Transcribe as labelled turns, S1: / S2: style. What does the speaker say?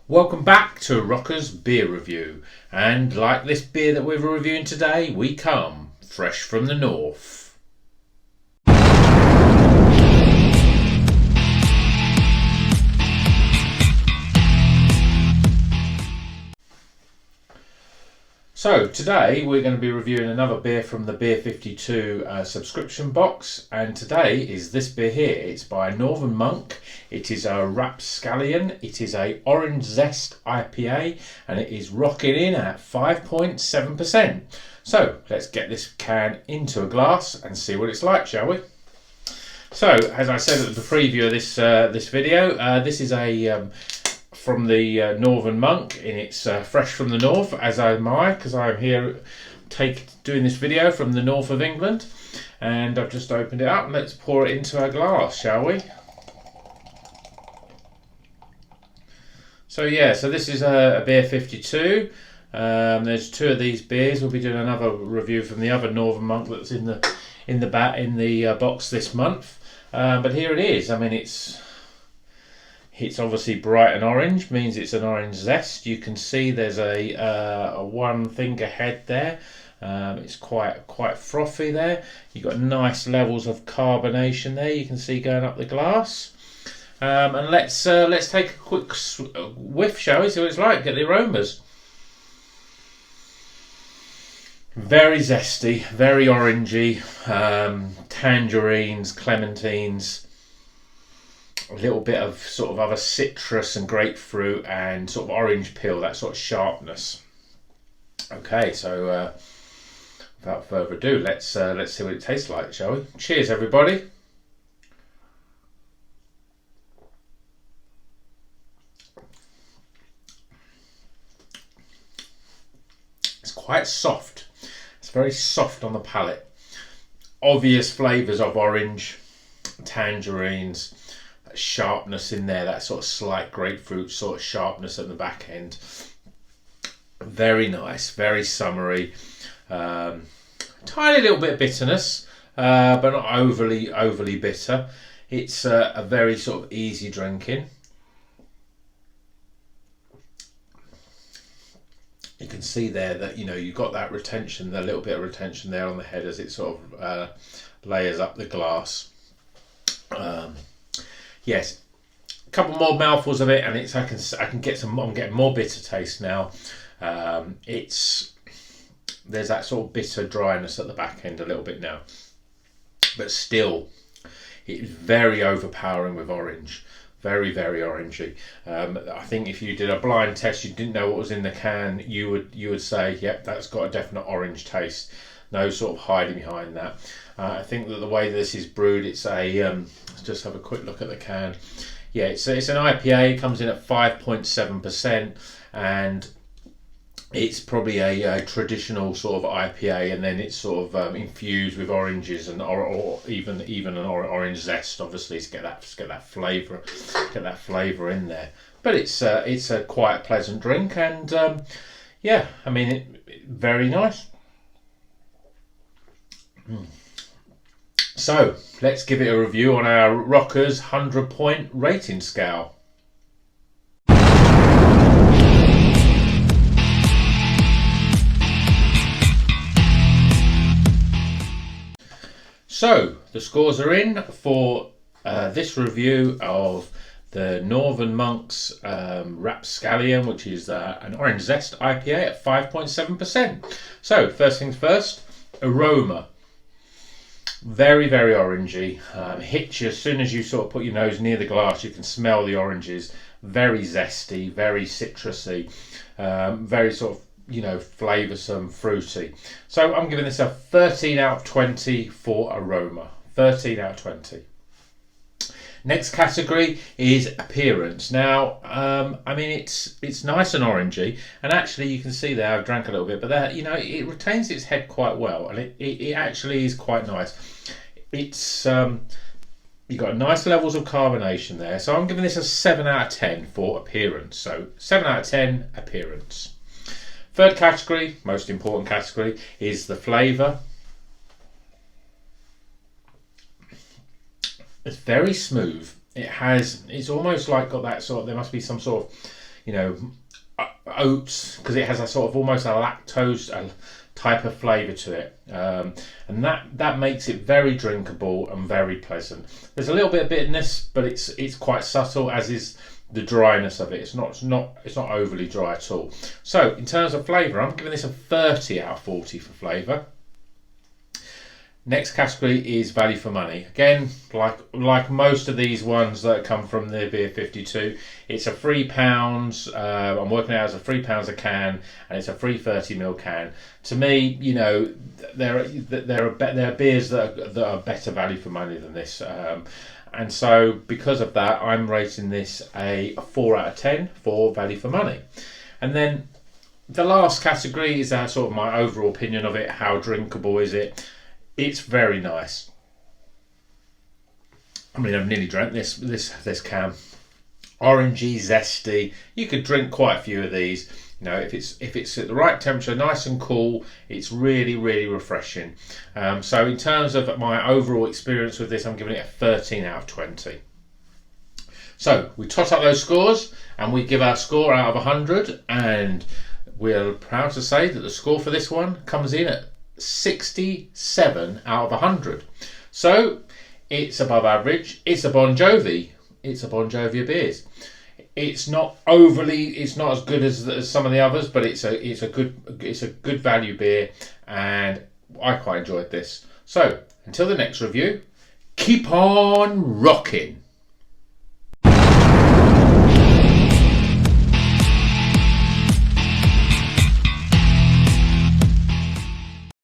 S1: Welcome back to Rocker's Beer Review, and like this beer that we're reviewing today, we come fresh from the north. So today we're going to be reviewing another beer from the Beer 52 subscription box, and today is this beer here. It's by Northern Monk. It is a Rapscallion. It is a Orange Zest IPA, and it is rocking in at 5.7%. So let's get this can into a glass and see what it's like, shall we? So as I said at the preview of this video, this is a from the Northern Monk, and it's fresh from the north, as am I, because I'm here doing this video from the north of England. And I've just opened it up, and let's pour it into our glass, shall we? So yeah, so this is a Beer 52. There's two of these beers. We'll be doing another review from the other Northern Monk that's in the box this month. But here it is. I mean, it's obviously bright and orange, means it's an orange zest. You can see there's a one finger head there. It's quite frothy there. You've got nice levels of carbonation there. You can see going up the glass. And let's take a quick whiff, shall we? See what it's like. Get the aromas. Very zesty, very orangey. Tangerines, clementines. A little bit of sort of other citrus and grapefruit and sort of orange peel, that sort of sharpness. Okay, so without further ado, let's see what it tastes like, shall we? Cheers, everybody. It's quite soft. It's very soft on the palate. Obvious flavours of orange, tangerines. Sharpness in there, that sort of slight grapefruit sort of sharpness at the back end. Very nice, very summery. Tiny little bit of bitterness, but not overly bitter. It's a very sort of easy drinking. You can see there that you've got that retention, a little bit of retention there on the head as it sort of layers up the glass. Yes, a couple more mouthfuls of it, and I'm getting more bitter taste now. There's that sort of bitter dryness at the back end a little bit now, but still, it's very overpowering with orange. Very, very orangey. I think if you did a blind test, you didn't know what was in the can, you would say, yep, that's got a definite orange taste. No sort of hiding behind that. I think that the way this is brewed, it's let's just have a quick look at the can. Yeah, it's an IPA. It comes in at 5.7%, and it's probably a traditional sort of IPA, and then it's sort of infused with oranges or even an orange zest, obviously, to get that flavour in there. But it's a quite pleasant drink, and yeah, I mean, very nice. So let's give it a review on our Rockers 100-point rating scale. So the scores are in for this review of the Northern Monk's Rapscallion, which is an Orange Zest IPA at 5.7%. So first things first, aroma. Very, very orangey. Hits you as soon as you sort of put your nose near the glass. You can smell the oranges. Very zesty, very citrusy, very sort of flavoursome, fruity. So I'm giving this a 13 out of 20 for aroma. 13 out of 20. Next category is appearance. Now, I mean, it's nice and orangey, and actually you can see there I've drank a little bit, but that it retains its head quite well, and it actually is quite nice. It's you've got nice levels of carbonation there, so I'm giving this a 7 out of 10 for appearance. So 7 out of 10 appearance. Third category, most important category, is the flavour. It's very smooth. It's almost like got that sort of, there must be some sort of, oats, because it has a sort of almost a lactose type of flavour to it, and that makes it very drinkable and very pleasant. There's a little bit of bitterness, but it's quite subtle, as is the dryness of it. It's not overly dry at all. So in terms of flavour, I'm giving this a 30 out of 40 for flavour. Next category is value for money. Again, like most of these ones that come from the Beer 52, it's a £3. I'm working out as a £3 a can, and it's a free 30ml can. To me, there are beers that are better value for money than this, and so because of that, I'm rating this a 4 out of 10 for value for money. And then the last category is sort of my overall opinion of it. How drinkable is it? It's very nice. I mean, I've nearly drank this can. Orangey, zesty. You could drink quite a few of these. If it's at the right temperature, nice and cool, it's really, really refreshing. So in terms of my overall experience with this, I'm giving it a 13 out of 20. So we tot up those scores, and we give our score out of 100, and we're proud to say that the score for this one comes in at 67 out of 100. So it's above average. It's a Bon Jovi. It's a Bon Jovi of beers. It's not as good as some of the others, but it's a good value beer, and I quite enjoyed this. So until the next review, keep on rocking.